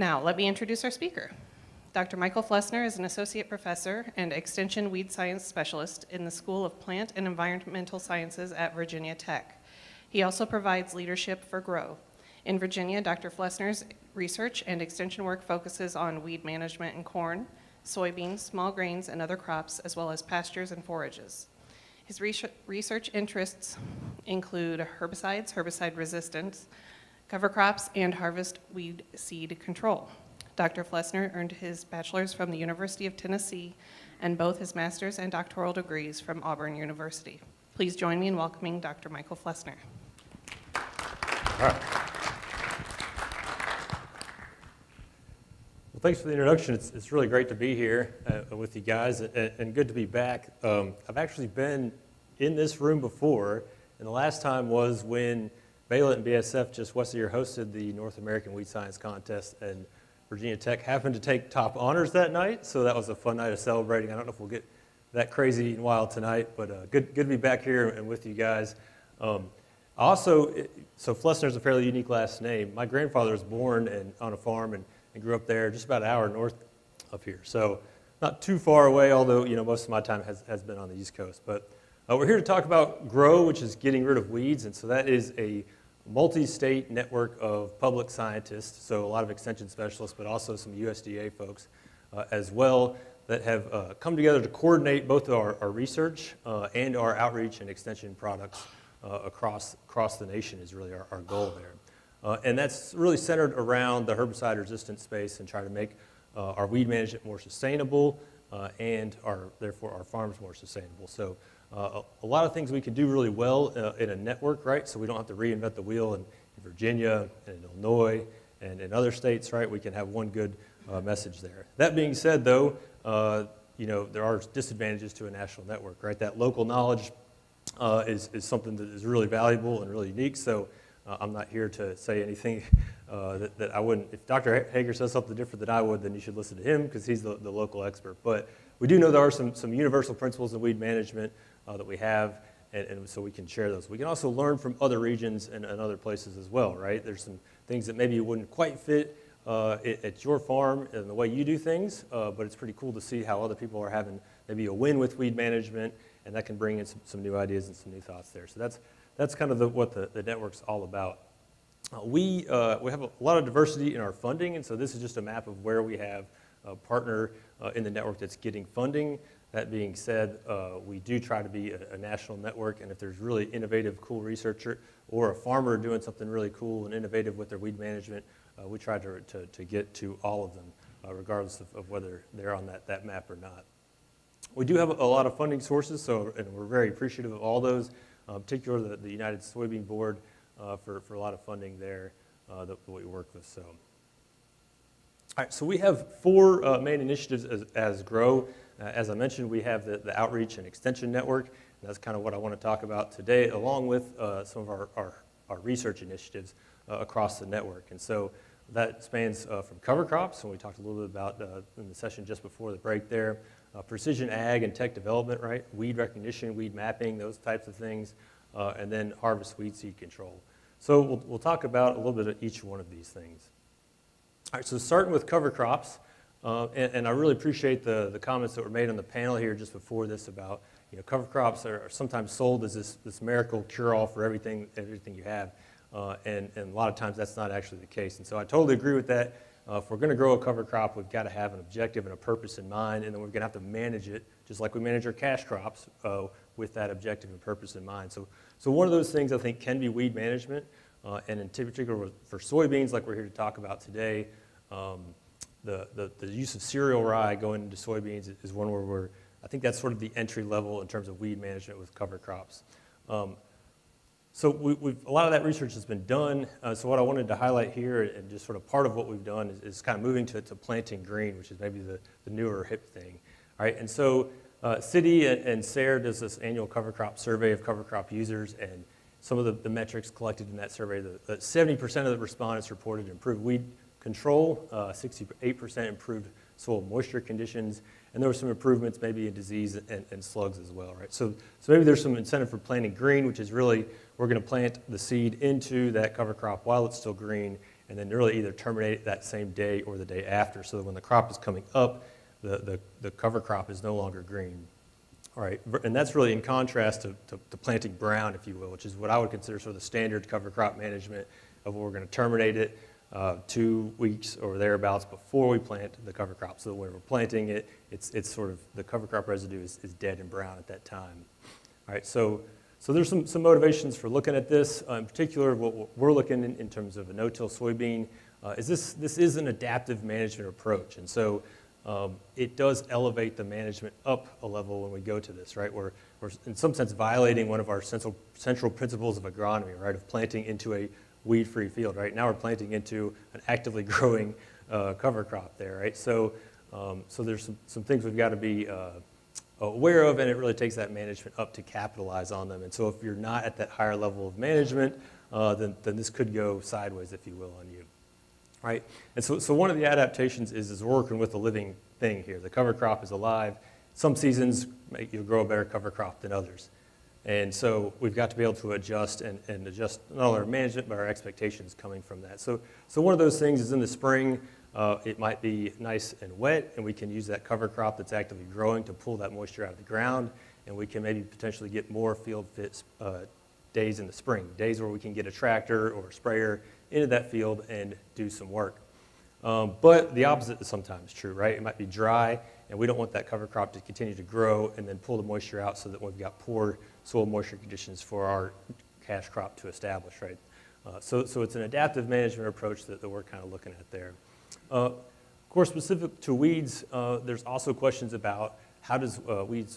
Now, let me introduce our speaker. Dr. Michael Flessner is an associate professor and extension weed science specialist in the School of Plant and Environmental Sciences at Virginia Tech. He also provides leadership for GROW. In Virginia, Dr. Flessner's research and extension work focuses on weed management in corn, soybeans, small grains, and other crops, as well as pastures and forages. His research interests include herbicides, herbicide resistance, cover crops, and harvest weed seed control. Dr. Flessner earned his bachelor's from the University of Tennessee and both his master's and doctoral degrees from Auburn University. Please join me in welcoming Dr. Michael Flessner. All right. Well, thanks for the introduction. It's really great to be here with you guys and good to be back. I've actually been in this room before, and the last time was when Baylor and BSF just west of here hosted the North American Weed Science Contest, and Virginia Tech happened to take top honors that night, so that was a fun night of celebrating. I don't know if we'll get that crazy and wild tonight, but good to be back here and with you guys. So Flessner's a fairly unique last name. My grandfather was born on a farm and grew up there just about an hour north of here. So not too far away, although most of my time has been on the East Coast. But we're here to talk about GROW, which is getting rid of weeds, and so that is a multi-state network of public scientists, so a lot of extension specialists, but also some USDA folks as well that have come together to coordinate both our research and our outreach and extension products across the nation is really our goal there. And that's really centered around the herbicide resistant space and try to make our weed management more sustainable and therefore our farms more sustainable. So a lot of things we can do really well in a network, right? So we don't have to reinvent the wheel in Virginia and in Illinois and in other states, right? We can have one good message there. That being said, though, there are disadvantages to a national network, right? That local knowledge is something that is really valuable and really unique. So I'm not here to say anything that I wouldn't. If Dr. Hager says something different than I would, then you should listen to him because he's the local expert. But we do know there are some universal principles in weed management that we have, and so we can share those. We can also learn from other regions and other places as well, right? There's some things that maybe wouldn't quite fit at your farm and the way you do things, but it's pretty cool to see how other people are having maybe a win with weed management, and that can bring in some new ideas and some new thoughts there. So that's kind of what the network's all about. We have a lot of diversity in our funding, and so this is just a map of where we have a partner in the network that's getting funding. That being said, we do try to be a national network, and if there's really innovative, cool researcher or a farmer doing something really cool and innovative with their weed management, we try to get to all of them, regardless of whether they're on that map or not. We do have a lot of funding sources, and we're very appreciative of all those, particularly the United Soybean Board for a lot of funding there that we work with. So. All right, so we have four main initiatives as GROW. As I mentioned, we have the Outreach and Extension Network, and that's kind of what I want to talk about today, along with some of our research initiatives across the network. And so that spans from cover crops, and we talked a little bit about in the session just before the break there, precision ag and tech development, right? Weed recognition, weed mapping, those types of things, and then harvest weed seed control. So we'll talk about a little bit of each one of these things. All right, so starting with cover crops, and I really appreciate the comments that were made on the panel here just before this about cover crops are sometimes sold as this miracle cure-all for everything you have, and a lot of times that's not actually the case. And so I totally agree with that. If we're going to grow a cover crop, we've got to have an objective and a purpose in mind, and then we're going to have to manage it just like we manage our cash crops with that objective and purpose in mind. So one of those things I think can be weed management, and in particular for soybeans, like we're here to talk about today. The use of cereal rye going into soybeans is one where I think that's sort of the entry level in terms of weed management with cover crops. So a lot of that research has been done. So what I wanted to highlight here, and just sort of part of what we've done, is kind of moving to planting green, which is maybe the newer hip thing. All right, and so Citi and SARE does this annual cover crop survey of cover crop users, and some of the metrics collected in that survey, 70% of the respondents reported improved weed control, 68% improved soil moisture conditions, and there were some improvements maybe in disease and slugs as well, right? So maybe there's some incentive for planting green, which is really we're going to plant the seed into that cover crop while it's still green, and then really either terminate it that same day or the day after, so that when the crop is coming up, the cover crop is no longer green. All right, and that's really in contrast to planting brown, if you will, which is what I would consider sort of the standard cover crop management of where we're going to terminate it 2 weeks or thereabouts before we plant the cover crop. So when we're planting it, it's sort of the cover crop residue is dead and brown at that time. All right, so there's some motivations for looking at this. In particular, what we're looking in terms of a no-till soybean is this is an adaptive management approach, and so it does elevate the management up a level when we go to this, right? We're in some sense violating one of our central principles of agronomy, right? Of planting into a weed-free field, right? Now we're planting into an actively growing cover crop there, right? So there's some things we've got to be aware of, and it really takes that management up to capitalize on them. And so if you're not at that higher level of management, then this could go sideways, if you will, on you. Right? And so one of the adaptations is working with a living thing here. The cover crop is alive. Some seasons you'll grow a better cover crop than others. And so we've got to be able to adjust and adjust not only our management, but our expectations coming from that. So one of those things is in the spring, it might be nice and wet, and we can use that cover crop that's actively growing to pull that moisture out of the ground, and we can maybe potentially get more field fit days in the spring, days where we can get a tractor or a sprayer into that field and do some work. But the opposite is sometimes true, right? It might be dry, and we don't want that cover crop to continue to grow and then pull the moisture out so that we've got poor soil moisture conditions for our cash crop to establish, right? So it's an adaptive management approach that we're kind of looking at there. Of course, specific to weeds, there's also questions about how does weed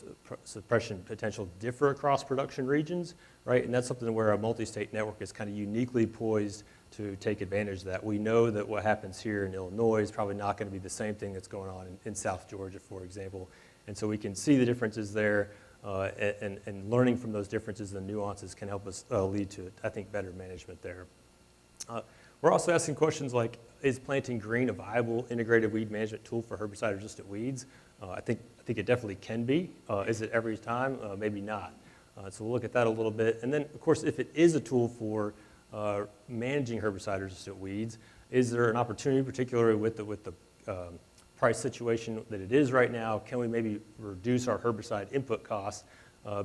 suppression potential differ across production regions, right? And that's something where a multi-state network is kind of uniquely poised to take advantage of that. We know that what happens here in Illinois is probably not going to be the same thing that's going on in South Georgia, for example. And so we can see the differences there, and learning from those differences and nuances can help us lead to, I think, better management there. We're also asking questions like, is planting green a viable integrated weed management tool for herbicide-resistant weeds? I think it definitely can be. Is it every time? Maybe not. So we'll look at that a little bit. And then, of course, if it is a tool for managing herbicide-resistant weeds, is there an opportunity, particularly with the price situation that it is right now? Can we maybe reduce our herbicide input costs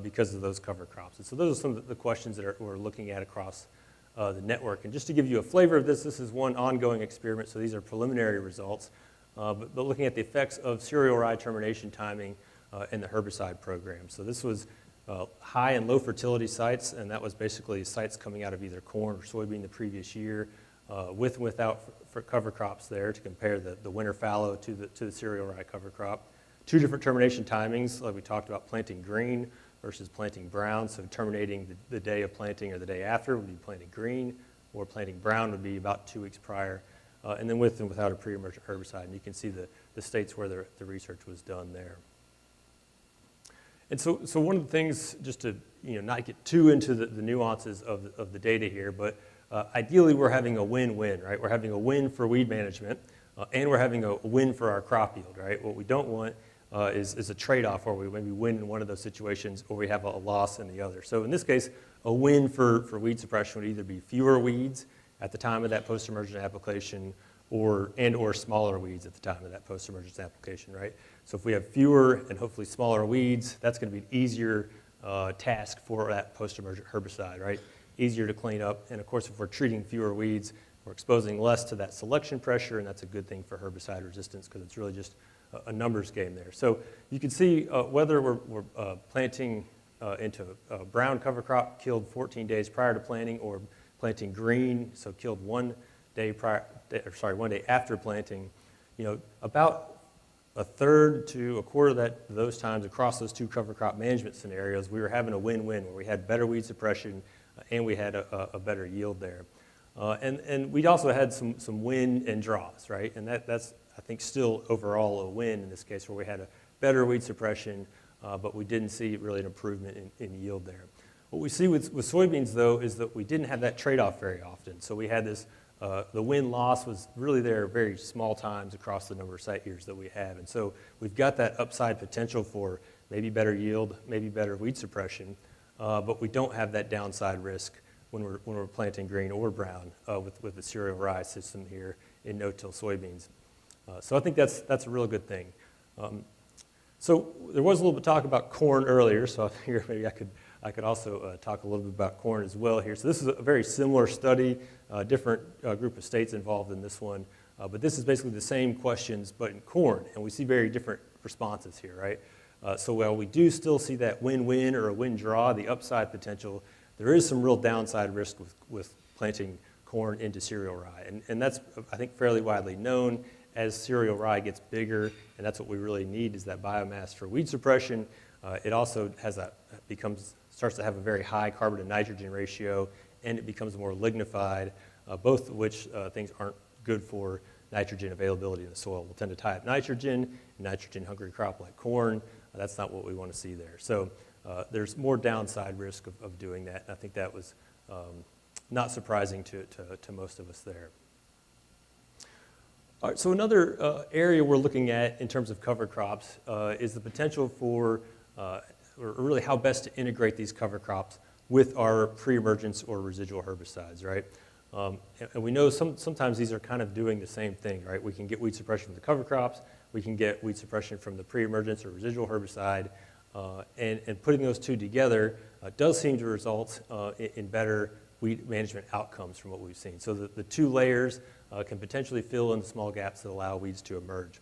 because of those cover crops? And so those are some of the questions that we're looking at across the network. And just to give you a flavor of this is one ongoing experiment, so these are preliminary results, but looking at the effects of cereal rye termination timing in the herbicide program. So this was high and low fertility sites, and that was basically sites coming out of either corn or soybean the previous year, with and without for cover crops there to compare the winter fallow to the cereal rye cover crop. 2 different termination timings, like we talked about, planting green versus planting brown. So terminating the day of planting or the day after would be planting green, or planting brown would be about 2 weeks prior, and then with and without a pre-emergent herbicide. And you can see the states where the research was done there. And so one of the things, just to not get too into the nuances of the data here, but ideally we're having a win-win, right? We're having a win for weed management, and we're having a win for our crop yield, right? What we don't want is a trade-off where we maybe win in one of those situations or we have a loss in the other. So in this case, a win for weed suppression would either be fewer weeds at the time of that post-emergent application or smaller weeds at the time of that post-emergence application, right? So if we have fewer and hopefully smaller weeds, that's going to be an easier task for that post-emergent herbicide, right? Easier to clean up. And of course, if we're treating fewer weeds, we're exposing less to that selection pressure, and that's a good thing for herbicide resistance because it's really just a numbers game there. So you can see whether we're planting into a brown cover crop killed 14 days prior to planting, or planting green, so killed 1 day after planting, about a third to a quarter of those times across those 2 cover crop management scenarios, we were having a win-win where we had better weed suppression and we had a better yield there. And we also had some win and draws, right? And that's, I think, still overall a win in this case, where we had a better weed suppression, but we didn't see really an improvement in yield there. What we see with soybeans, though, is that we didn't have that trade-off very often. So we had this, the win-loss was really there very small times across the number of site years that we have. And so we've got that upside potential for maybe better yield, maybe better weed suppression, but we don't have that downside risk when we're planting green or brown with the cereal rye system here in no-till soybeans. So I think that's a real good thing. So there was a little bit of talk about corn earlier, so I figured maybe I could also talk a little bit about corn as well here. So this is a very similar study, different group of states involved in this one, but this is basically the same questions but in corn, and we see very different responses here, right? So while we do still see that win-win or a win-draw, the upside potential, there is some real downside risk with planting corn into cereal rye, and that's, I think, fairly widely known. As cereal rye gets bigger, and that's what we really need, is that biomass for weed suppression. It also starts to have a very high carbon to nitrogen ratio, and it becomes more lignified, both of which things aren't good for nitrogen availability in the soil. We'll tend to tie up nitrogen, nitrogen-hungry crop like corn. That's not what we want to see there. So there's more downside risk of doing that, and I think that was not surprising to most of us there. All right, so another area we're looking at in terms of cover crops is the potential for, or really how best to integrate these cover crops with our pre-emergence or residual herbicides, right? And we know sometimes these are kind of doing the same thing, right? We can get weed suppression from the cover crops, we can get weed suppression from the pre-emergence or residual herbicide, and putting those two together does seem to result in better weed management outcomes from what we've seen. So the two layers can potentially fill in the small gaps that allow weeds to emerge.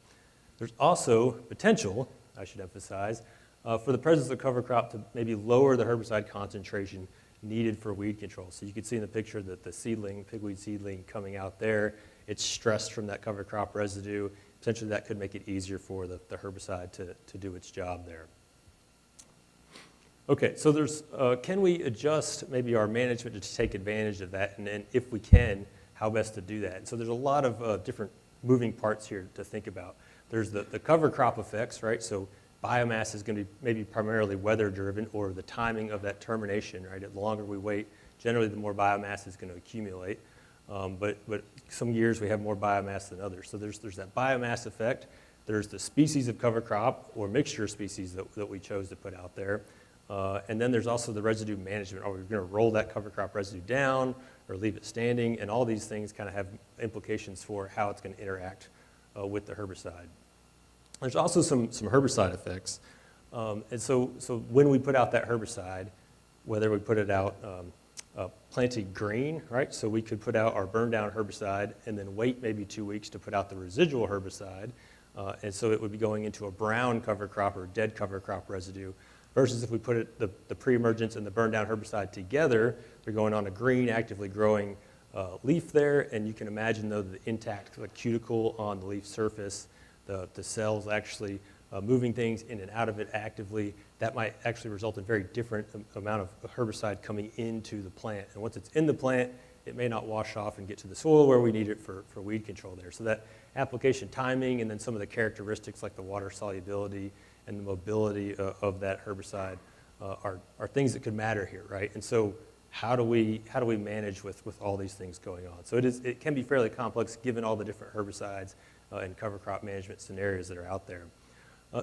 There's also potential, I should emphasize, for the presence of cover crop to maybe lower the herbicide concentration needed for weed control. So you can see in the picture that the seedling, pigweed seedling coming out there, it's stressed from that cover crop residue. Potentially that could make it easier for the herbicide to do its job there. Okay, so there's, can we adjust maybe our management to take advantage of that, and if we can, how best to do that? And so there's a lot of different moving parts here to think about. There's the cover crop effects, right? So biomass is going to be maybe primarily weather driven, or the timing of that termination, right? The longer we wait, generally the more biomass is going to accumulate. But some years we have more biomass than others. So there's that biomass effect. There's the species of cover crop or mixture of species that we chose to put out there. And then there's also the residue management. Are we going to roll that cover crop residue down or leave it standing? And all these things kind of have implications for how it's going to interact with the herbicide. There's also some herbicide effects. And so when we put out that herbicide, whether we put it out planted green, right? So we could put out our burn down herbicide and then wait maybe 2 weeks to put out the residual herbicide. And so it would be going into a brown cover crop or dead cover crop residue. Versus if we put the pre-emergence and the burn down herbicide together, they're going on a green, actively growing leaf there, and you can imagine though the intact the cuticle on the leaf surface, the cells actually moving things in and out of it actively, that might actually result in very different amount of herbicide coming into the plant. And once it's in the plant, it may not wash off and get to the soil where we need it for weed control there. So that application timing and then some of the characteristics like the water solubility and the mobility of that herbicide are things that could matter here, right? And so how do we manage with all these things going on? So it can be fairly complex given all the different herbicides and cover crop management scenarios that are out there.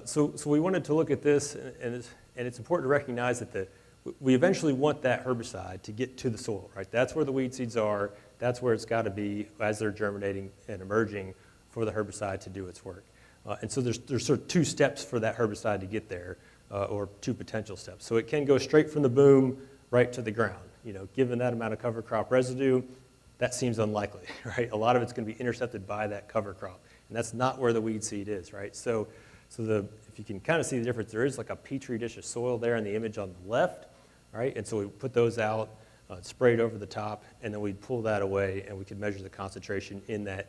So we wanted to look at this, and it's important to recognize that we eventually want that herbicide to get to the soil, right? That's where the weed seeds are. That's where it's got to be as they're germinating and emerging for the herbicide to do its work. And so there's sort of two steps for that herbicide to get there, or two potential steps. So it can go straight from the boom right to the ground. You know, given that amount of cover crop residue, that seems unlikely, right? A lot of it's going to be intercepted by that cover crop, and that's not where the weed seed is, right? So if you can kind of see the difference, there is like a petri dish of soil there in the image on the left, right? And so we put those out, sprayed over the top, and then we'd pull that away, and we could measure the concentration in that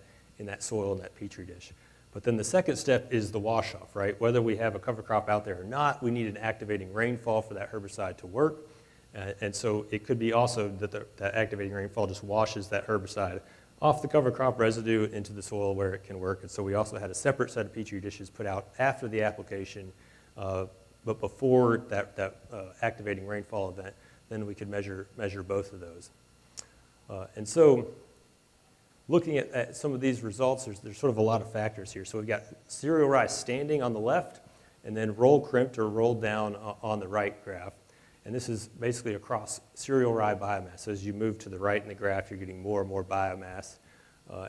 soil in that petri dish. But then the second step is the wash-off, right? Whether we have a cover crop out there or not, we need an activating rainfall for that herbicide to work. And so it could be also that that activating rainfall just washes that herbicide off the cover crop residue into the soil where it can work. And so we also had a separate set of petri dishes put out after the application, but before that activating rainfall event, then we could measure both of those. And so looking at some of these results, there's sort of a lot of factors here. So we've got cereal rye standing on the left, and then roll crimped or rolled down on the right graph. And this is basically across cereal rye biomass. So as you move to the right in the graph, you're getting more and more biomass.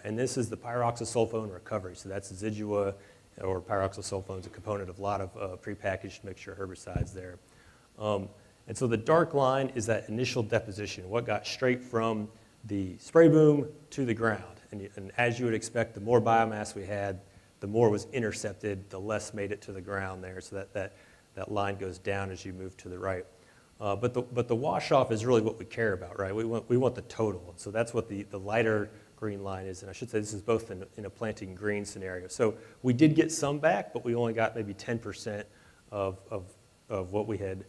And this is the pyroxasulfone recovery. So that's Zidua, or pyroxasulfone is a component of a lot of prepackaged mixture herbicides there. And so the dark line is that initial deposition, what got straight from the spray boom to the ground. And as you would expect, the more biomass we had, the more was intercepted, the less made it to the ground there. So that line goes down as you move to the right. But the wash off is really what we care about, right? We want the total. So that's what the lighter green line is. And I should say this is both in a planting green scenario. So we did get some back, but we only got maybe 10% of what we had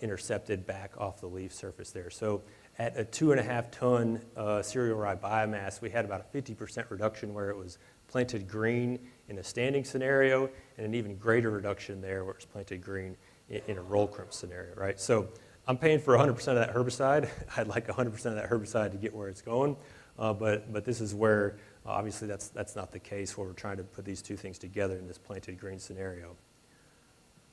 intercepted back off the leaf surface there. So at a 2.5 ton cereal rye biomass, we had about a 50% reduction where it was planted green in a standing scenario, and an even greater reduction there where it's planted green in a roll crimp scenario, right? So I'm paying for 100% of that herbicide. I'd like 100% of that herbicide to get where it's going, but this is where obviously that's not the case where we're trying to put these two things together in this planted green scenario.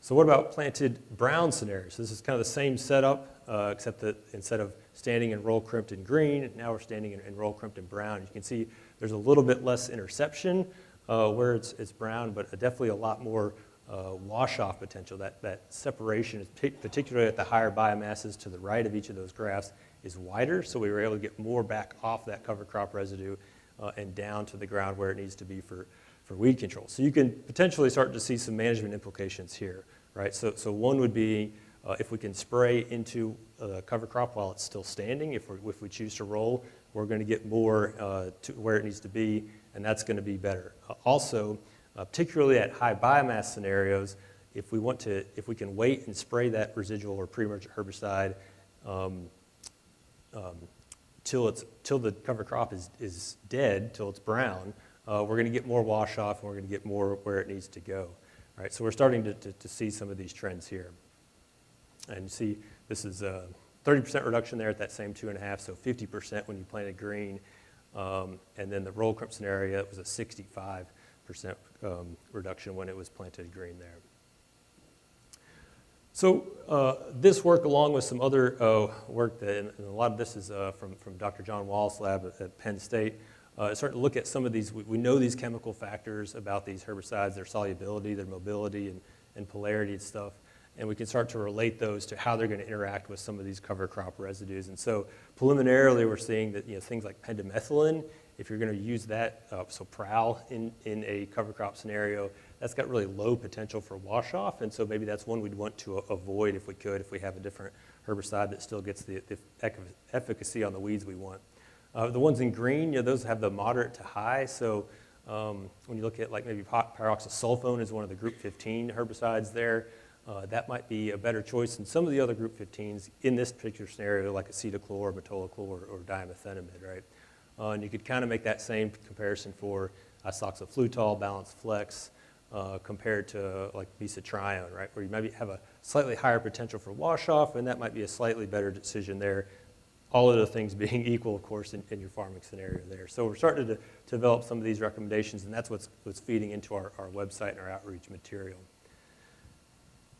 So what about planted brown scenarios? So this is kind of the same setup, except that instead of standing in roll crimped in green, now we're standing in roll crimped in brown. You can see there's a little bit less interception where it's brown, but definitely a lot more wash-off potential. That separation, is particularly at the higher biomasses to the right of each of those graphs, is wider, so we were able to get more back off that cover crop residue and down to the ground where it needs to be for weed control. So you can potentially start to see some management implications here, right? So one would be if we can spray into the cover crop while it's still standing. If we choose to roll, we're going to get more to where it needs to be, and that's going to be better. Also, particularly at high biomass scenarios, if we can wait and spray that residual or pre-emergent herbicide till the cover crop is dead, till it's brown, we're going to get more wash off, and we're going to get more where it needs to go. Right, so we're starting to see some of these trends here. And you see this is a 30% reduction there at that same 2.5, so 50% when you planted green. And then the roll crimp scenario, it was a 65% reduction when it was planted green there. So this work, along with some other work, and a lot of this is from Dr. John Wallace's lab at Penn State, starting to look at some of these. We know these chemical factors about these herbicides, their solubility, their mobility, and polarity and stuff. And we can start to relate those to how they're going to interact with some of these cover crop residues. And so preliminarily, we're seeing that things like pendimethalin, if you're going to use that, so prowl in a cover crop scenario, that's got really low potential for wash off. And so maybe that's one we'd want to avoid if we could, if we have a different herbicide that still gets the efficacy on the weeds we want. The ones in green, those have the moderate to high. So when you look at like maybe pyroxasulfone is one of the group 15 herbicides there. That might be a better choice than some of the other group 15s in this particular scenario, like acetochlor, metolachlor, or dimethenamide, right? And you could kind of make that same comparison for isoxaflutol, balanced flex, compared to like mesotrione, right? Where you maybe have a slightly higher potential for wash off, and that might be a slightly better decision there. All of the things being equal, of course, in your farming scenario there. So we're starting to develop some of these recommendations, and that's what's feeding into our website and our outreach material.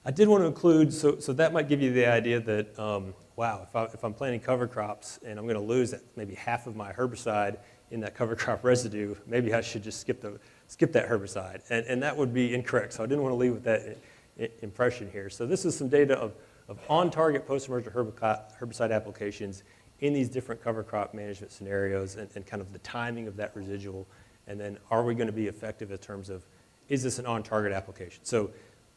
I did want to include, so that might give you the idea that, wow, if I'm planting cover crops and I'm going to lose maybe half of my herbicide in that cover crop residue, maybe I should just skip that herbicide. And that would be incorrect, so I didn't want to leave with that impression here. So this is some data of on-target post-emergent herbicide applications in these different cover crop management scenarios and kind of the timing of that residual, and then are we going to be effective in terms of, is this an on-target application? So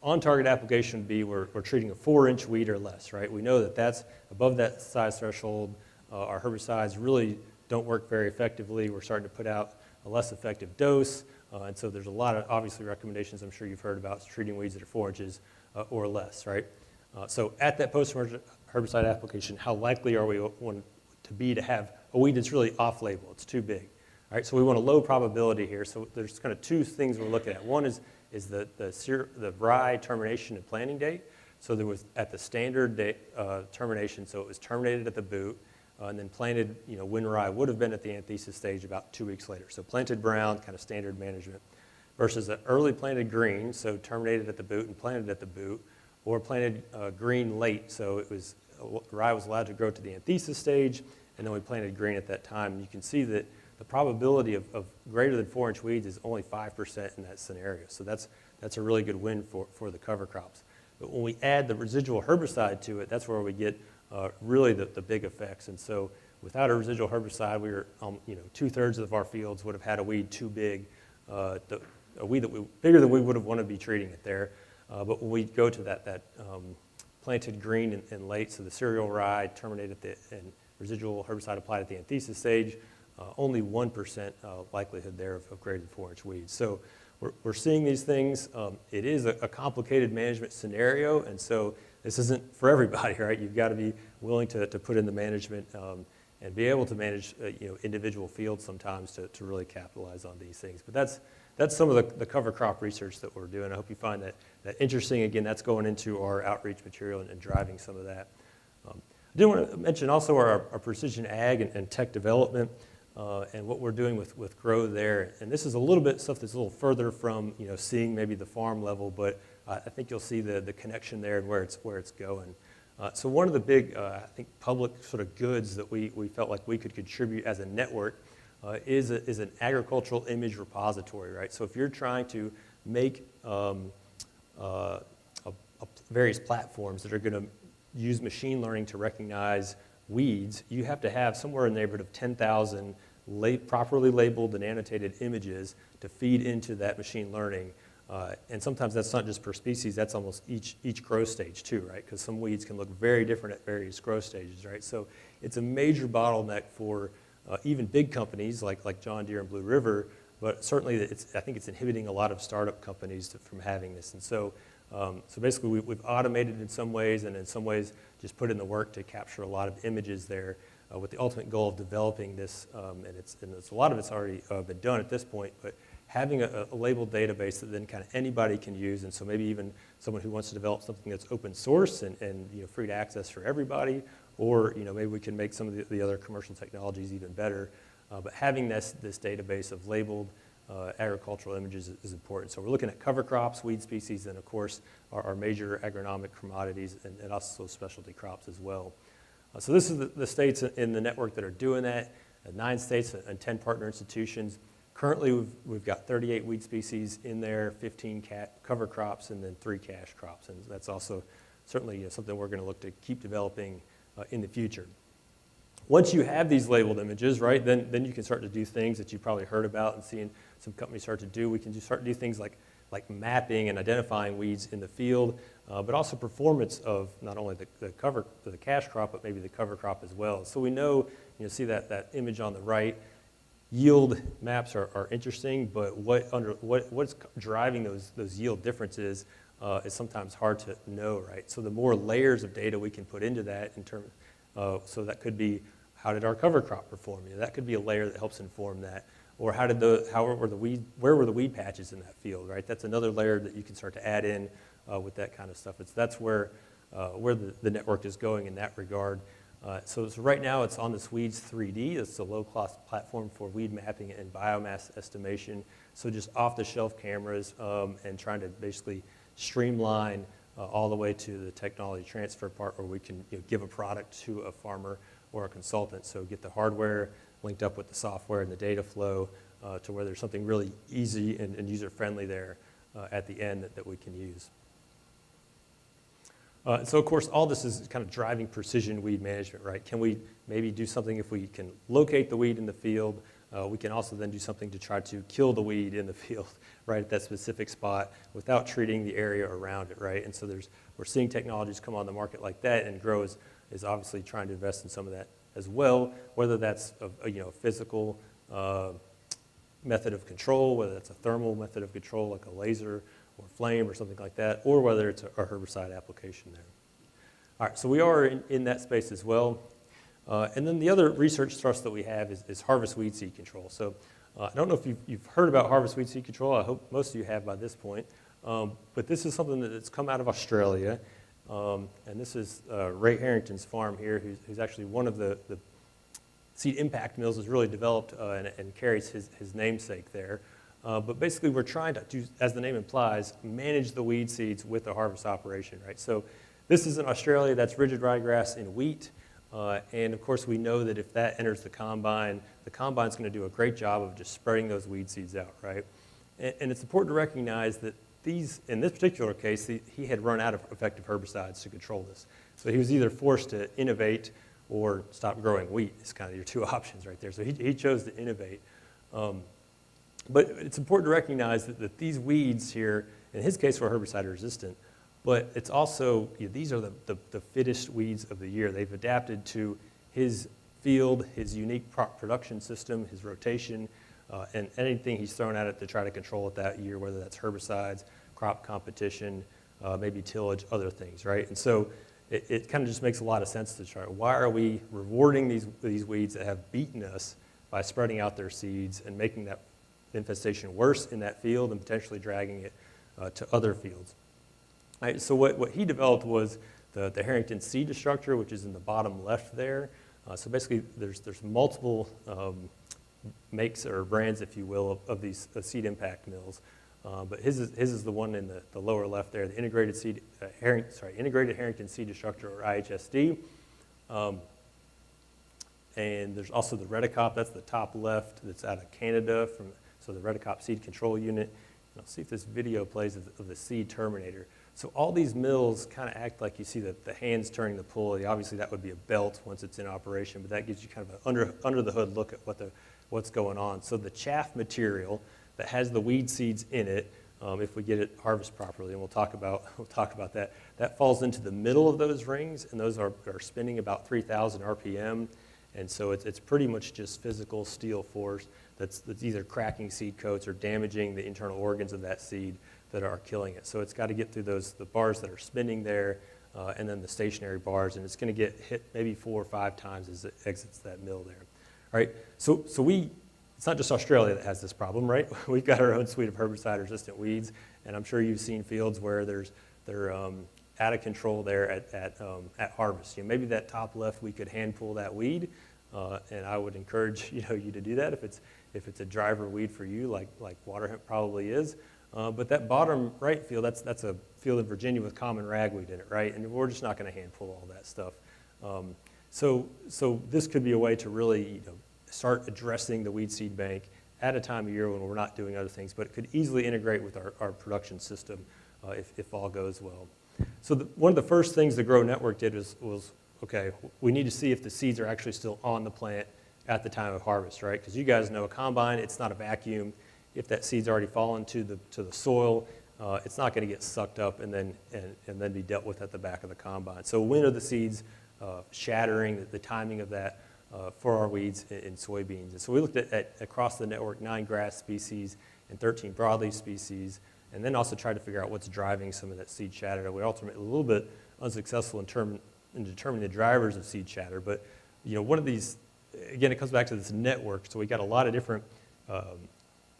on-target application would be we're treating a 4-inch weed or less, right? We know that that's above that size threshold. Our herbicides really don't work very effectively. We're starting to put out a less effective dose, and so there's a lot of, obviously, recommendations I'm sure you've heard about treating weeds that are 4 inches or less, right? So at that post-emergent herbicide application, how likely are we to have a weed that's really off-label? It's too big. All right, so we want a low probability here. So there's kind of two things we're looking at. One is the rye termination and planting date. So there was at the standard date, termination, so it was terminated at the boot, and then planted, when rye would have been at the anthesis stage about 2 weeks later. So planted brown, kind of standard management, versus an early planted green, so terminated at the boot and planted at the boot, or planted green late, so it was rye was allowed to grow to the anthesis stage, and then we planted grain at that time. You can see that the probability of greater than 4-inch weeds is only 5% in that scenario. So that's a really good win for the cover crops. But when we add the residual herbicide to it, that's where we get really the big effects. And so without a residual herbicide, we were, 2/3 of our fields would have had a weed too big, a weed that bigger than we would have wanted to be treating it there. But when we go to that planted green and late, so the cereal rye terminated and residual herbicide applied at the anthesis stage, only 1% likelihood there of greater than 4-inch weeds. So we're seeing these things. It is a complicated management scenario, and so this isn't for everybody, right? You've got to be willing to put in the management and be able to manage individual fields sometimes to really capitalize on these things. But that's some of the cover crop research that we're doing. I hope you find that interesting. Again, that's going into our outreach material and driving some of that. I did want to mention also our precision ag and tech development and what we're doing with Grow there. And this is a little bit stuff that's a little further from seeing maybe the farm level, but I think you'll see the connection there and where it's going. So one of the big, I think, public sort of goods that we felt like we could contribute as a network is an agricultural image repository, right? So if you're trying to make various platforms that are going to use machine learning to recognize weeds, you have to have somewhere in the neighborhood of 10,000 properly labeled and annotated images to feed into that machine learning. And sometimes that's not just per species, that's almost each growth stage too, right? Because some weeds can look very different at various growth stages, right? So it's a major bottleneck for even big companies like John Deere and Blue River, but certainly I think it's inhibiting a lot of startup companies from having this. And so basically we've automated in some ways, and in some ways just put in the work to capture a lot of images there with the ultimate goal of developing this, and a lot of it's already been done at this point, but having a labeled database that then kind of anybody can use, and so maybe even someone who wants to develop something that's open source and free to access for everybody, or maybe we can make some of the other commercial technologies even better. But having this database of labeled agricultural images is important. So we're looking at cover crops, weed species, and of course our major agronomic commodities and also specialty crops as well. So this is the states in the network that are doing that, 9 states and 10 partner institutions. Currently, we've got 38 weed species in there, 15 cover crops, and then 3 cash crops. And that's also certainly something we're going to look to keep developing in the future. Once you have these labeled images, right, then you can start to do things that you've probably heard about and seen some companies start to do. We can just start to do things like mapping and identifying weeds in the field, but also performance of not only the cash crop, but maybe the cover crop as well. So we know, see that image on the right. Yield maps are interesting, but what's driving those yield differences is sometimes hard to know, right? So the more layers of data we can put into that in terms, so that could be how did our cover crop perform? That could be a layer that helps inform that, or where were the weed patches in that field, right? That's another layer that you can start to add in with that kind of stuff. That's where the network is going in that regard. So right now it's on this Weeds 3D. It's a low-cost platform for weed mapping and biomass estimation. So just off-the-shelf cameras and trying to basically streamline all the way to the technology transfer part where we can give a product to a farmer or a consultant. So get the hardware linked up with the software and the data flow to where there's something really easy and user-friendly there at the end that we can use. So of course, all this is kind of driving precision weed management, right? Can we maybe do something if we can locate the weed in the field? We can also then do something to try to kill the weed in the field, right, at that specific spot without treating the area around it, right? And so we're seeing technologies come on the market like that, and Grow is obviously trying to invest in some of that as well, whether that's a physical method of control, whether that's a thermal method of control like a laser or flame or something like that, or whether it's a herbicide application there. All right, so we are in that space as well. And then the other research thrust that we have is harvest weed seed control. So I don't know if you've heard about harvest weed seed control. I hope most of you have by this point. But this is something that's come out of Australia. And this is Ray Harrington's farm here, who's actually one of the seed impact mills has really developed and carries his namesake there. But basically, we're trying to, as the name implies, manage the weed seeds with the harvest operation, right? So This is in Australia, that's rigid ryegrass in wheat. And of course, we know that if that enters the combine's going to do a great job of just spreading those weed seeds out, right? And it's important to recognize that in this particular case, he had run out of effective herbicides to control this. So he was either forced to innovate or stop growing wheat. It's kind of your two options right there. So he chose to innovate. But it's important to recognize that these weeds here, in his case, were herbicide resistant. But it's also, these are the fittest weeds of the year. They've adapted to his field, his unique production system, his rotation, and anything he's thrown at it to try to control it that year, whether that's herbicides, crop competition, maybe tillage, other things, right? And so it kind of just makes a lot of sense to try. Why are we rewarding these weeds that have beaten us by spreading out their seeds and making that infestation worse in that field and potentially dragging it to other fields? Right, so what he developed was the Harrington seed destructor, which is in the bottom left there. So basically, there's multiple makes or brands, if you will, of these seed impact mills. But his is the one in the lower left there, the integrated Harrington seed destructor, or IHSD. And there's also the Redicop, that's the top left, that's out of Canada, so the Redicop seed control unit. I'll see if this video plays of the seed terminator. So all these mills kind of act like you see the hands turning the pulley. Obviously, that would be a belt once it's in operation, but that gives you kind of an under the hood look at what's going on. So the chaff material that has the weed seeds in it, if we get it harvested properly, and we'll talk about that, that falls into the middle of those rings, and those are spinning about 3,000 RPM. And so it's pretty much just physical steel force that's either cracking seed coats or damaging the internal organs of that seed that are killing it. So it's got to get through the bars that are spinning there, and then the stationary bars, and it's going to get hit maybe 4 or 5 times as it exits that mill there. All right, so it's not just Australia that has this problem, right? We've got our own suite of herbicide-resistant weeds, and I'm sure you've seen fields where they're out of control there at harvest. Maybe that top left, we could hand pull that weed, and I would encourage you to do that if it's a driver weed for you, like water hemp probably is. But that bottom right field, that's a field in Virginia with common ragweed in it, right? And we're just not going to hand pull all that stuff. So this could be a way to really start addressing the weed seed bank at a time of year when we're not doing other things, but it could easily integrate with our production system if all goes well. So one of the first things the Grow Network did was, okay, we need to see if the seeds are actually still on the plant at the time of harvest, right? Because you guys know a combine, it's not a vacuum. If that seed's already fallen to the soil, it's not going to get sucked up and then be dealt with at the back of the combine. So when are the seeds shattering, the timing of that for our weeds in soybeans? And so we looked at across the network 9 grass species and 13 broadleaf species, and then also tried to figure out what's driving some of that seed shatter. We ultimately a little bit unsuccessful in determining the drivers of seed shatter. But one of these, again, it comes back to this network. So we got a lot of different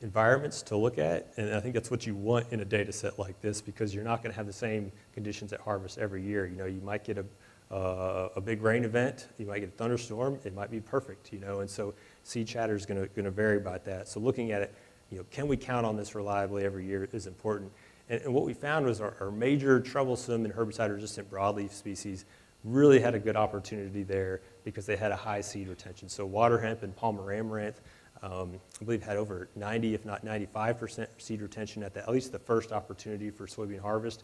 environments to look at, and I think that's what you want in a data set like this, because you're not going to have the same conditions at harvest every year. You might get a big rain event, you might get a thunderstorm, it might be perfect, and so seed shatter is going to vary by that. So looking at it, can we count on this reliably every year is important. And what we found was our major troublesome and herbicide-resistant broadleaf species really had a good opportunity there because they had a high seed retention. So water hemp and Palmer amaranth, I believe had over 90, if not 95% seed retention at least the first opportunity for soybean harvest.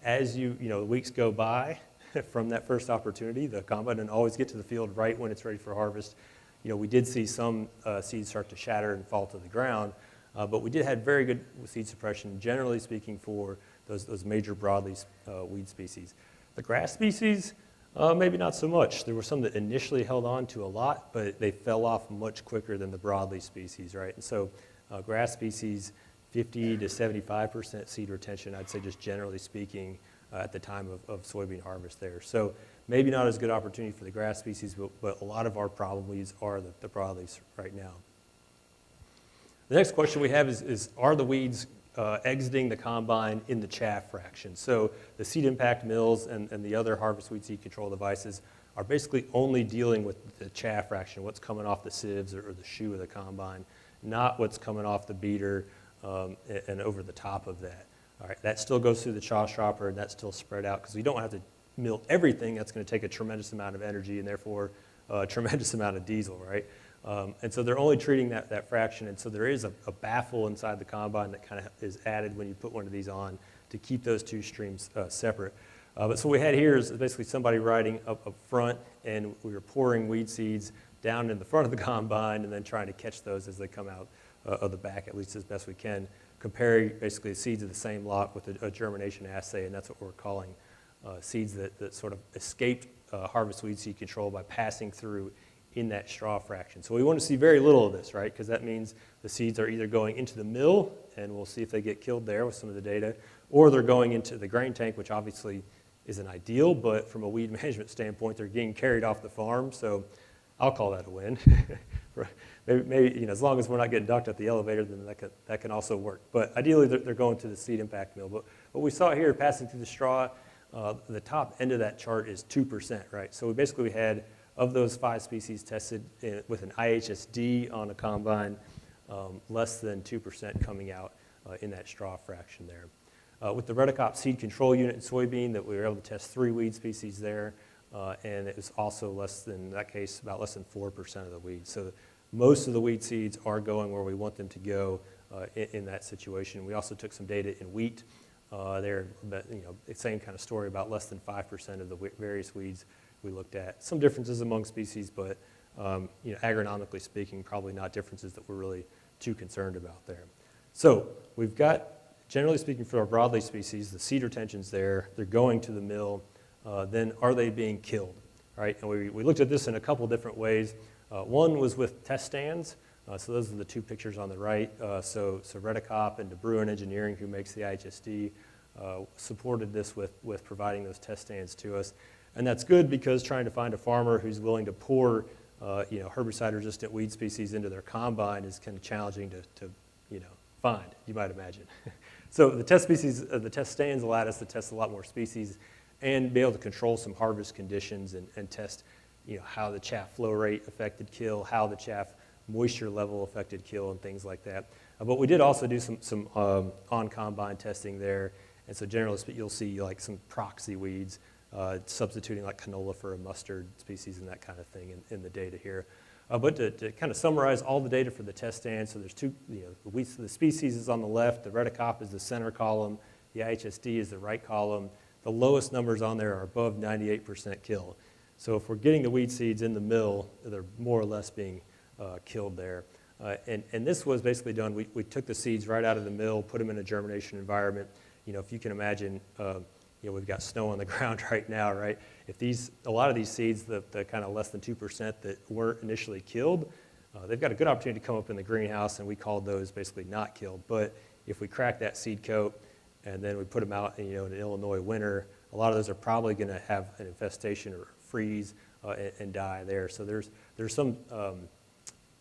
As the weeks go by from that first opportunity, the combine doesn't always get to the field right when it's ready for harvest. We did see some seeds start to shatter and fall to the ground, but we did have very good seed suppression, generally speaking, for those major broadleaf weed species. The grass species, maybe not so much. There were some that initially held on to a lot, but they fell off much quicker than the broadleaf species, right? And so grass species, 50 to 75% seed retention, I'd say just generally speaking, at the time of soybean harvest there. So maybe not as good opportunity for the grass species, but a lot of our problem weeds are the broadleafs right now. The next question we have is are the weeds exiting the combine in the chaff fraction? So the seed impact mills and the other harvest weed seed control devices are basically only dealing with the chaff fraction, what's coming off the sieves or the shoe of the combine, not what's coming off the beater and over the top of that. All right, that still goes through the chaw shopper, and that's still spread out because we don't have to mill everything, that's going to take a tremendous amount of energy and therefore a tremendous amount of diesel, right? And so they're only treating that fraction, and so there is a baffle inside the combine that kind of is added when you put one of these on to keep those two streams separate. But so what we had here is basically somebody riding up front, and we were pouring weed seeds down in the front of the combine and then trying to catch those as they come out of the back, at least as best we can, comparing basically seeds of the same lot with a germination assay, and that's what we're calling seeds that sort of escaped harvest weed seed control by passing through in that straw fraction. So we want to see very little of this, right? Because that means the seeds are either going into the mill, and we'll see if they get killed there with some of the data, or they're going into the grain tank, which obviously isn't ideal, but from a weed management standpoint, they're getting carried off the farm, so I'll call that a win. maybe as long as we're not getting ducked at the elevator, then that can also work. But ideally, they're going to the seed impact mill. But what we saw here, passing through the straw, the top end of that chart is 2%, right? So we basically had, of those 5 species tested with an IHSD on a combine, less than 2% coming out in that straw fraction there. With the Redicop seed control unit in soybean, that we were able to test 3 weed species there, and it was also less than, in that case, about less than 4% of the weeds. So most of the weed seeds are going where we want them to go in that situation. We also took some data in wheat. There, same kind of story, about less than 5% of the various weeds we looked at. Some differences among species, but agronomically speaking, probably not differences that we're really too concerned about there. So we've got, generally speaking, for our broadleaf species, the seed retention's there, they're going to the mill, then are they being killed, right? And we looked at this in a couple different ways. One was with test stands. So those are the 2 pictures on the right. So Redicop and DeBruin Engineering, who makes the IHSD, supported this with providing those test stands to us. And that's good because trying to find a farmer who's willing to pour herbicide-resistant weed species into their combine is kind of challenging to find, you might imagine. So the test stands allowed us to test a lot more species and be able to control some harvest conditions and test how the chaff flow rate affected kill, how the chaff moisture level affected kill, and things like that. But we did also do some on-combine testing there, and so generally you'll see like some proxy weeds, substituting like canola for a mustard species and that kind of thing in the data here. But to kind of summarize all the data for the test stand, so there's 2, the species is on the left, the Redicop is the center column, the IHSD is the right column. The lowest numbers on there are above 98% kill. So if we're getting the weed seeds in the mill, they're more or less being killed there. And this was basically done, we took the seeds right out of the mill, put them in a germination environment. If you can imagine, we've got snow on the ground right now, right? If a lot of these seeds, the kind of less than 2% that weren't initially killed, they've got a good opportunity to come up in the greenhouse, and we called those basically not killed. But if we crack that seed coat and then we put them out in an Illinois winter, a lot of those are probably going to have an infestation or freeze and die there. So there's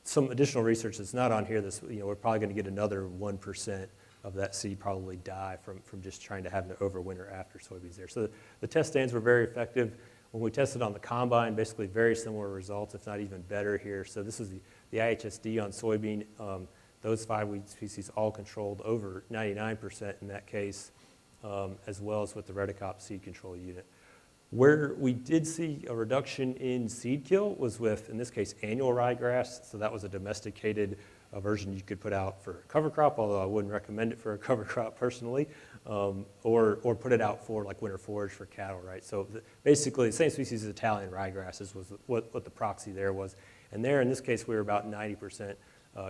some additional research that's not on here. We're probably going to get another 1% of that seed probably die from just trying to have an overwinter after soybeans there. So the test stands were very effective. When we tested on the combine, basically very similar results, if not even better here. So this is the IHSD on soybean. Those 5 weed species all controlled over 99% in that case, as well as with the Redicop seed control unit. Where we did see a reduction in seed kill was with, in this case, annual ryegrass. So that was a domesticated version you could put out for cover crop, although I wouldn't recommend it for a cover crop personally, or put it out for like winter forage for cattle, right? So basically the same species as Italian ryegrasses was what the proxy there was. And there, in this case, we were about 90%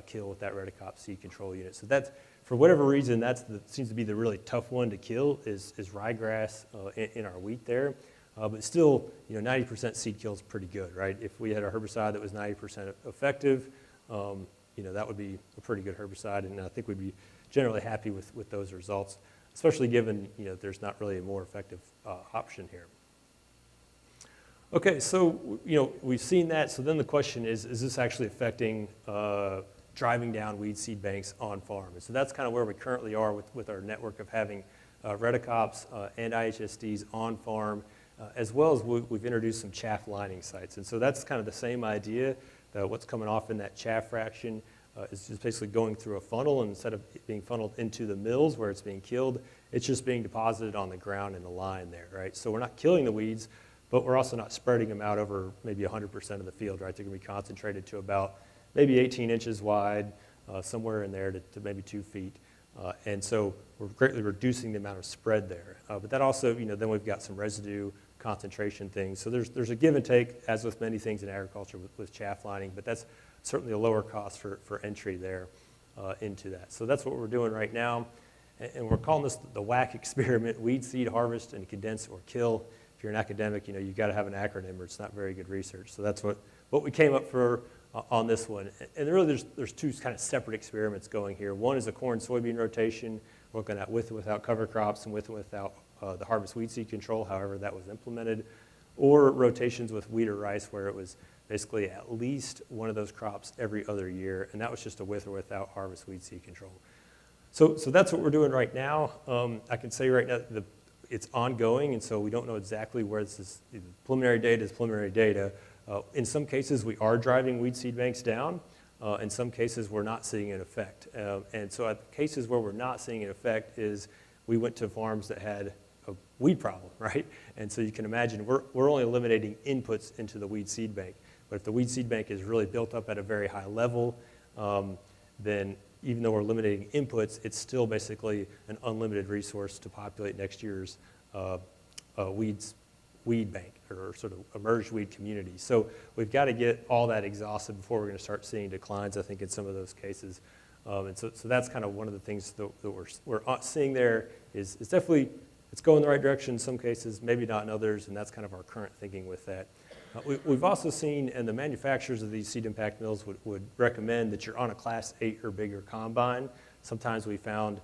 kill with that Redicop seed control unit. So that's, for whatever reason, seems to be the really tough one to kill is ryegrass in our wheat there. But still, 90% seed kill is pretty good, right? If we had a herbicide that was 90% effective, that would be a pretty good herbicide, and I think we'd be generally happy with those results, especially given there's not really a more effective option here. Okay, so we've seen that. So then the question is this actually affecting driving down weed seed banks on farm? And so that's kind of where we currently are with our network of having Redicops and IHSDs on farm, as well as we've introduced some chaff lining sites. And so that's kind of the same idea, that what's coming off in that chaff fraction is just basically going through a funnel, and instead of it being funneled into the mills where it's being killed, it's just being deposited on the ground in a line there, right? So we're not killing the weeds, but we're also not spreading them out over maybe 100% of the field, right? They're going to be concentrated to about maybe 18 inches wide, somewhere in there to maybe 2 feet. And so we're greatly reducing the amount of spread there. But that also, then we've got some residue concentration things. So there's a give and take, as with many things in agriculture with chaff lining, but that's certainly a lower cost for entry there into that. So that's what we're doing right now. And we're calling this the WAC experiment: weed, seed, harvest, and condense or kill. If you're an academic, you've got to have an acronym or it's not very good research. So that's what we came up for on this one. And really there's two kind of separate experiments going here. One is a corn-soybean rotation, looking at with and without cover crops and with and without the harvest weed seed control, however that was implemented, or rotations with wheat or rice, where it was basically at least one of those crops every other year, and that was just a with or without harvest weed seed control. So that's what we're doing right now. I can say right now it's ongoing, and so we don't know exactly where this is. Preliminary data is preliminary data. In some cases, we are driving weed seed banks down. In some cases, we're not seeing an effect. And so at the cases where we're not seeing an effect is we went to farms that had a weed problem, right? And so you can imagine we're only eliminating inputs into the weed seed bank. But if the weed seed bank is really built up at a very high level, then even though we're eliminating inputs, it's still basically an unlimited resource to populate next year's weed bank, or sort of emerged weed community. So we've got to get all that exhausted before we're going to start seeing declines, I think, in some of those cases. And so that's kind of one of the things that we're seeing there is definitely, it's going the right direction in some cases, maybe not in others, and that's kind of our current thinking with that. We've also seen, and the manufacturers of these seed impact mills would recommend that you're on a Class 8 or bigger combine. Sometimes we found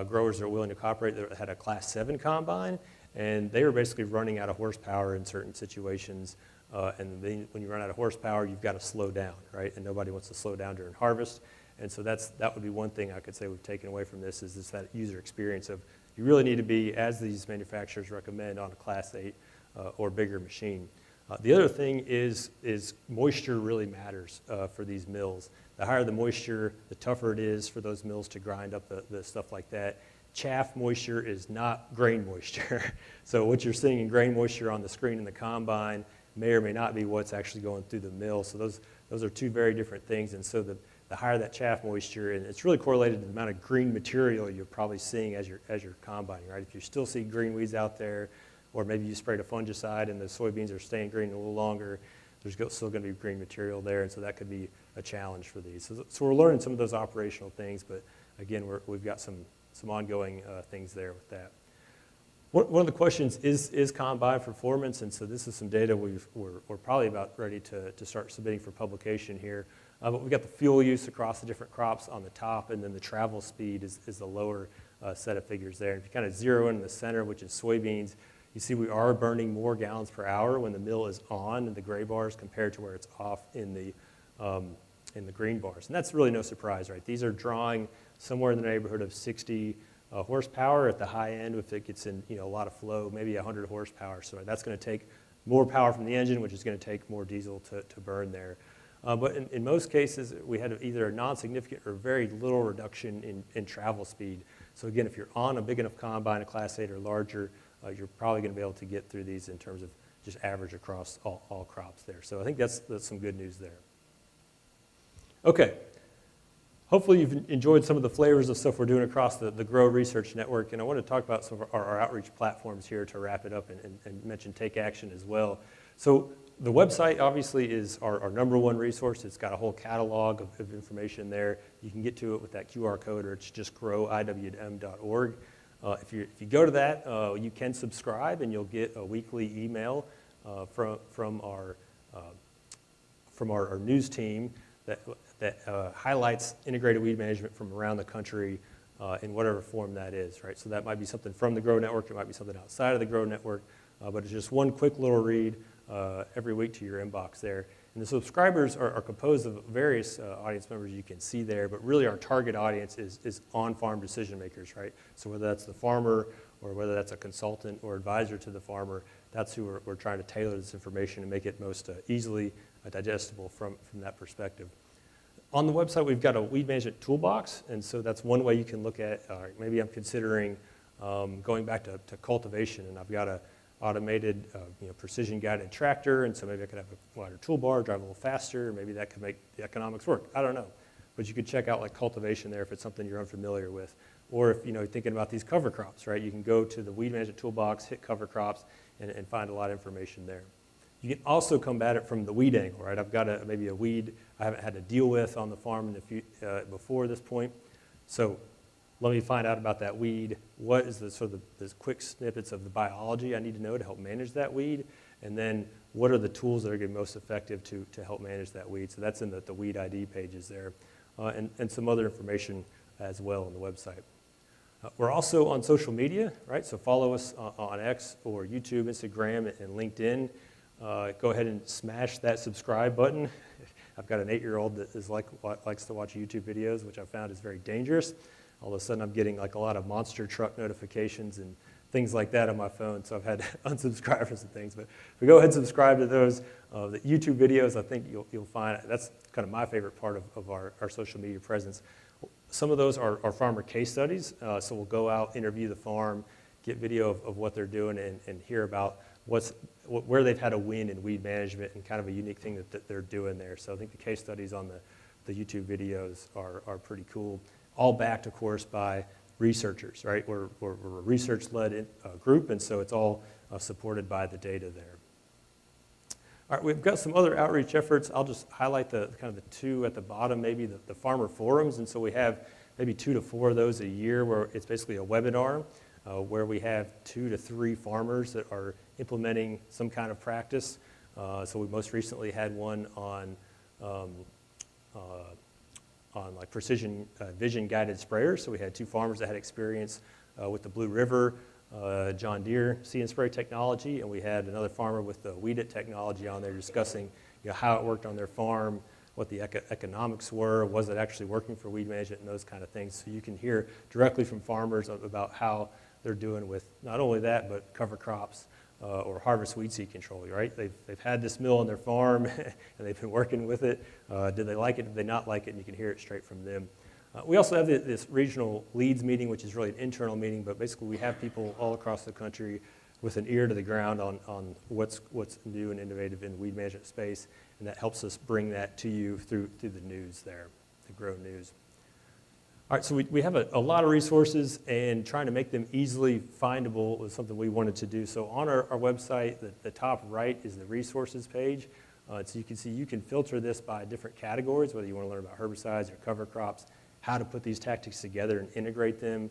growers that are willing to cooperate that had a Class 7 combine, and they were basically running out of horsepower in certain situations. And then when you run out of horsepower, you've got to slow down, right? And nobody wants to slow down during harvest. And so that would be one thing I could say we've taken away from this, is just that user experience of you really need to be, as these manufacturers recommend, on a Class 8 or bigger machine. The other thing is moisture really matters for these mills. The higher the moisture, the tougher it is for those mills to grind up the stuff like that. Chaff moisture is not grain moisture. So what you're seeing in grain moisture on the screen in the combine may or may not be what's actually going through the mill. So those are two very different things. And so the higher that chaff moisture, and it's really correlated to the amount of green material you're probably seeing as you're combining, right? If you still see green weeds out there, or maybe you sprayed a fungicide and the soybeans are staying green a little longer, there's still going to be green material there, and so that could be a challenge for these. So we're learning some of those operational things, but again, we've got some ongoing things there with that. One of the questions is combine performance, and so this is some data we're probably about ready to start submitting for publication here. But we've got the fuel use across the different crops on the top, and then the travel speed is the lower set of figures there. And if you kind of zero in the center, which is soybeans, you see we are burning more gallons per hour when the mill is on in the gray bars compared to where it's off in the green bars. And that's really no surprise, right? These are drawing somewhere in the neighborhood of 60 horsepower at the high end. If it gets in a lot of flow, maybe 100 horsepower. So that's going to take more power from the engine, which is going to take more diesel to burn there. But in most cases, we had either a non-significant or very little reduction in travel speed. So again, if you're on a big enough combine, a Class 8 or larger, you're probably going to be able to get through these in terms of just average across all crops there. So I think that's some good news there. Okay. Hopefully you've enjoyed some of the flavors of stuff we're doing across the Grow Research Network. And I want to talk about some of our outreach platforms here to wrap it up and mention Take Action as well. So the website obviously is our number one resource. It's got a whole catalog of information there. You can get to it with that QR code, or it's just growiwm.org. If you go to that, you can subscribe, and you'll get a weekly email from our news team that highlights integrated weed management from around the country in whatever form that is, right? So that might be something from the Grow Network, it might be something outside of the Grow Network, but it's just one quick little read every week to your inbox there. And the subscribers are composed of various audience members you can see there, but really our target audience is on-farm decision makers, right? So whether that's the farmer or whether that's a consultant or advisor to the farmer, that's who we're trying to tailor this information and make it most easily digestible from that perspective. On the website, we've got a weed management toolbox, and so that's one way you can look at, maybe I'm considering going back to cultivation, and I've got a automated, precision guided tractor, and so maybe I could have a wider toolbar, drive a little faster, maybe that could make the economics work. I don't know. But you could check out like cultivation there if it's something you're unfamiliar with. Or if you're thinking about these cover crops, right? You can go to the weed management toolbox, hit cover crops, and find a lot of information there. You can also come at it from the weed angle, right? I've got maybe a weed I haven't had to deal with on the farm before this point. So let me find out about that weed. What is the quick snippets of the biology I need to know to help manage that weed? And then what are the tools that are going to be most effective to help manage that weed? So that's in the weed ID pages there. And some other information as well on the website. We're also on social media, right? So follow us on X or YouTube, Instagram, and LinkedIn. Go ahead and smash that subscribe button. I've got an 8-year-old that likes to watch YouTube videos, which I found is very dangerous. All of a sudden, I'm getting like a lot of monster truck notifications and things like that on my phone, so I've had to unsubscribe from some things. But if we go ahead and subscribe to those, the YouTube videos, I think you'll find that's kind of my favorite part of our social media presence. Some of those are farmer case studies, so we'll go out, interview the farm, get video of what they're doing, and hear about where they've had a win in weed management and kind of a unique thing that they're doing there. So I think the case studies on the YouTube videos are pretty cool. All backed, of course, by researchers, right? We're a research-led group, and so it's all supported by the data there. All right, we've got some other outreach efforts. I'll just highlight the two at the bottom, maybe the farmer forums, and so we have maybe 2 to 4 of those a year where it's basically a webinar where we have 2 to 3 farmers that are implementing some kind of practice. So we most recently had one on like precision vision guided sprayers. So we had 2 farmers that had experience with the Blue River John Deere See and Spray technology, and we had another farmer with the Weed It technology on there discussing how it worked on their farm, what the economics were, was it actually working for weed management, and those kind of things. So you can hear directly from farmers about how they're doing with not only that, but cover crops or harvest weed seed control, right? They've had this mill on their farm, and they've been working with it. Did they like it? Did they not like it? And you can hear it straight from them. We also have this regional leads meeting, which is really an internal meeting, but basically we have people all across the country with an ear to the ground on what's new and innovative in the weed management space, and that helps us bring that to you through the news there, the Grow News. All right, so we have a lot of resources, and trying to make them easily findable was something we wanted to do. So on our website, the top right is the resources page. So you can see you can filter this by different categories, whether you want to learn about herbicides or cover crops, how to put these tactics together and integrate them.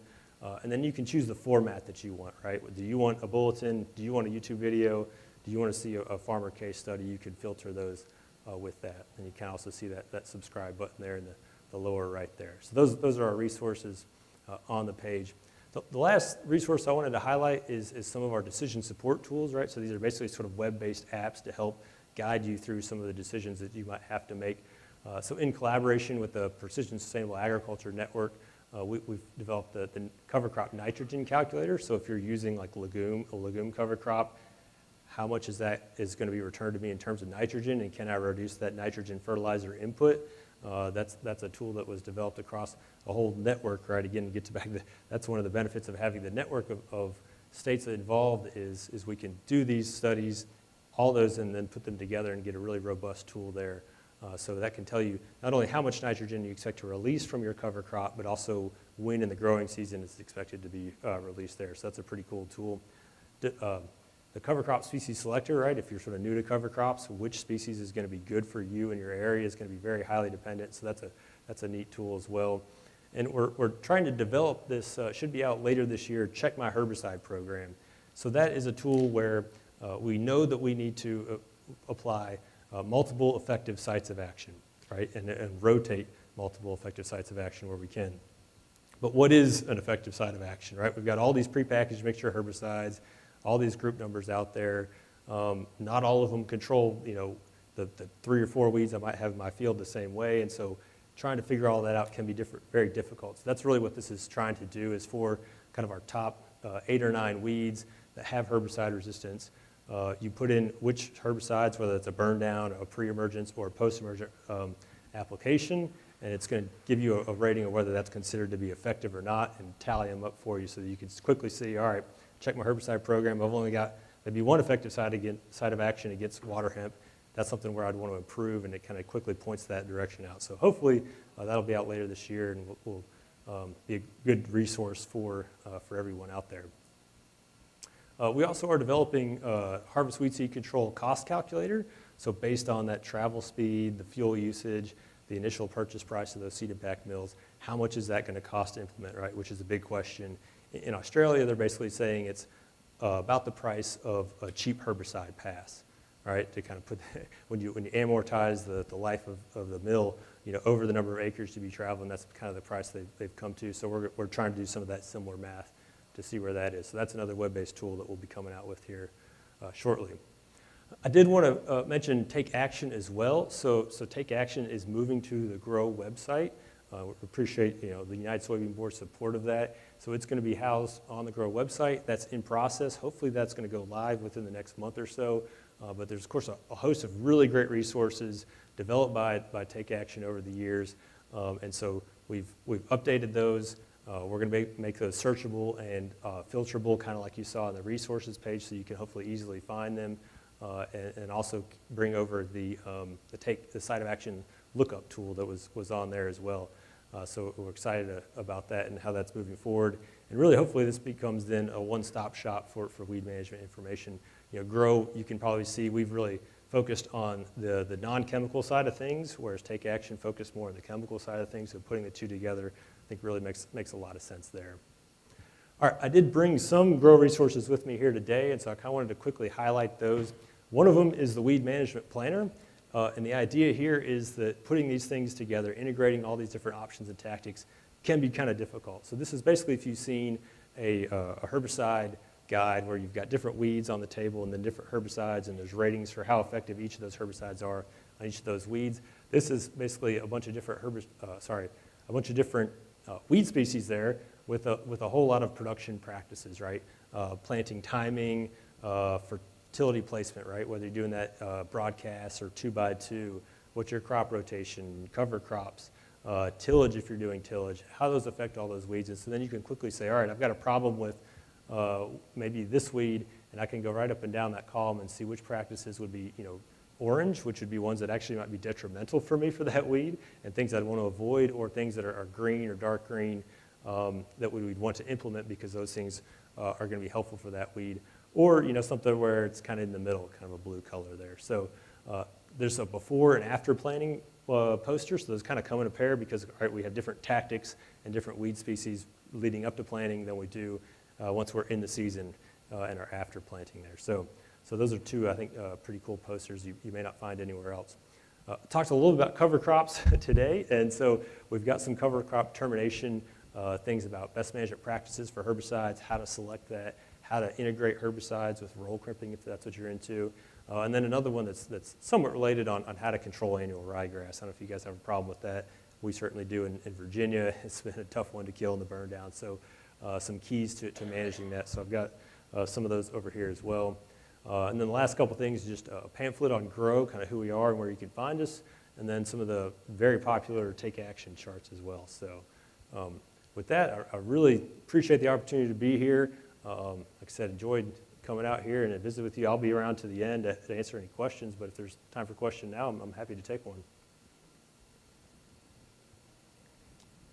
And then you can choose the format that you want, right? Do you want a bulletin? Do you want a YouTube video? Do you want to see a farmer case study? You can filter those with that. And you can also see that subscribe button there in the lower right there. So those are our resources on the page. The last resource I wanted to highlight is some of our decision support tools, right? So these are basically sort of web-based apps to help guide you through some of the decisions that you might have to make. So in collaboration with the Precision Sustainable Agriculture Network, we've developed the cover crop nitrogen calculator. So if you're using like a legume cover crop, how much is going to be returned to me in terms of nitrogen, and can I reduce that nitrogen fertilizer input? That's a tool that was developed across a whole network, right? Again, that's one of the benefits of having the network of states involved is we can do these studies, all those, and then put them together and get a really robust tool there. So that can tell you not only how much nitrogen you expect to release from your cover crop, but also when in the growing season it's expected to be released there. So that's a pretty cool tool. The cover crop species selector, right? If you're sort of new to cover crops, which species is going to be good for you in your area is going to be very highly dependent. So that's a neat tool as well. And we're trying to develop this, should be out later this year, Check My Herbicide program. So that is a tool where we know that we need to apply multiple effective sites of action, right? And rotate multiple effective sites of action where we can. But what is an effective site of action, right? We've got all these prepackaged mixture herbicides, all these group numbers out there. Not all of them control, the 3 or 4 weeds I might have in my field the same way, and so trying to figure all that out can be very difficult. So that's really what this is trying to do, is for kind of our top 8 or 9 weeds that have herbicide resistance. You put in which herbicides, whether it's a burn down, a pre-emergence, or a post-emergent application, and it's going to give you a rating of whether that's considered to be effective or not and tally them up for you so that you can quickly see, all right, check my herbicide program. I've only got maybe one effective side of action against water hemp. That's something where I'd want to improve, and it kind of quickly points that direction out. So hopefully that'll be out later this year, and will be a good resource for everyone out there. We also are developing harvest weed seed control cost calculator. So based on that travel speed, the fuel usage, the initial purchase price of those seed impact mills, how much is that going to cost to implement, right? Which is a big question. In Australia, they're basically saying it's about the price of a cheap herbicide pass, right? To kind of put that, when you amortize the life of the mill, over the number of acres to be traveling, that's kind of the price they've come to. So we're trying to do some of that similar math to see where that is. So that's another web-based tool that we'll be coming out with here shortly. I did want to mention Take Action as well. So Take Action is moving to the Grow website. We appreciate the United Soybean Board's support of that. So it's going to be housed on the Grow website. That's in process. Hopefully that's going to go live within the next month or so. But there's, of course, a host of really great resources developed by Take Action over the years. And so we've updated those. We're going to make those searchable and filterable, kind of like you saw on the resources page, so you can hopefully easily find them. And also bring over the site of action lookup tool that was on there as well. So we're excited about that and how that's moving forward. And really, hopefully, this becomes then a one-stop shop for weed management information. Grow, you can probably see we've really focused on the non-chemical side of things, whereas Take Action focused more on the chemical side of things. So putting the two together, I think, really makes a lot of sense there. All right, I did bring some Grow resources with me here today, and so I kind of wanted to quickly highlight those. One of them is the Weed Management Planner, and the idea here is that putting these things together, integrating all these different options and tactics, can be kind of difficult. So this is basically if you've seen a herbicide guide where you've got different weeds on the table and then different herbicides, and there's ratings for how effective each of those herbicides are on each of those weeds. This is basically a bunch of different weed species there with a whole lot of production practices, right? Planting timing, fertility placement, right? Whether you're doing that broadcast or 2x2, what's your crop rotation, cover crops, tillage if you're doing tillage, how those affect all those weeds. And so then you can quickly say, all right, I've got a problem with maybe this weed, and I can go right up and down that column and see which practices would be, orange, which would be ones that actually might be detrimental for me for that weed, and things I'd want to avoid, or things that are green or dark green that we'd want to implement because those things are going to be helpful for that weed. Or something where it's kind of in the middle, kind of a blue color there. So there's a before and after planting poster, so those kind of come in a pair because we have different tactics and different weed species leading up to planting than we do once we're in the season and are after planting there. So those are two, I think, pretty cool posters you may not find anywhere else. Talked a little about cover crops today, and so we've got some cover crop termination things about best management practices for herbicides, how to select that, how to integrate herbicides with roll crimping if that's what you're into. And then another one that's somewhat related on how to control annual ryegrass. I don't know if you guys have a problem with that. We certainly do in Virginia. It's been a tough one to kill in the burn down. So some keys to managing that. So I've got some of those over here as well. And then the last couple things, just a pamphlet on Grow, kind of who we are and where you can find us, and then some of the very popular Take Action charts as well. So with that, I really appreciate the opportunity to be here. Like I said, enjoyed coming out here and visit with you. I'll be around to the end to answer any questions, but if there's time for a question now, I'm happy to take one.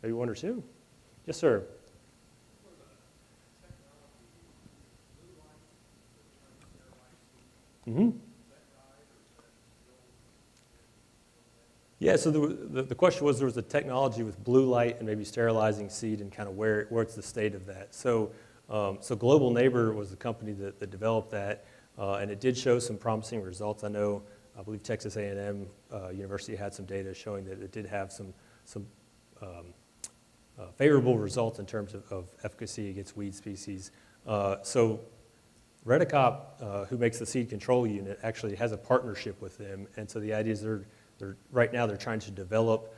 Maybe one or two? Yes, sir. Mm-hmm. Yeah, so the question was, there was a technology with blue light and maybe sterilizing seed and kind of where's the state of that. So Global Neighbor was the company that developed that, and it did show some promising results. I believe Texas A&M University had some data showing that it did have some favorable results in terms of efficacy against weed species. So Redicop, who makes the seed control unit, actually has a partnership with them, and so the idea is right now they're trying to develop,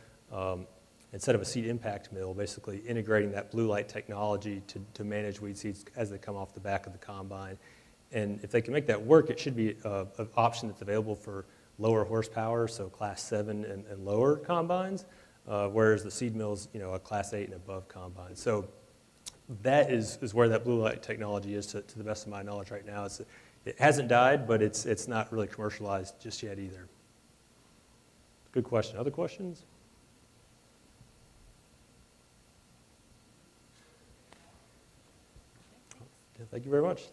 instead of a seed impact mill, basically integrating that blue light technology to manage weed seeds as they come off the back of the combine. And if they can make that work, it should be an option that's available for lower horsepower, so class 7 and lower combines. whereas the seed mill's, a Class 8 and above combine. So that is where that blue light technology is, to the best of my knowledge right now. It hasn't died, but it's not really commercialized just yet either. Good question. Other questions? Yeah, thank you very much.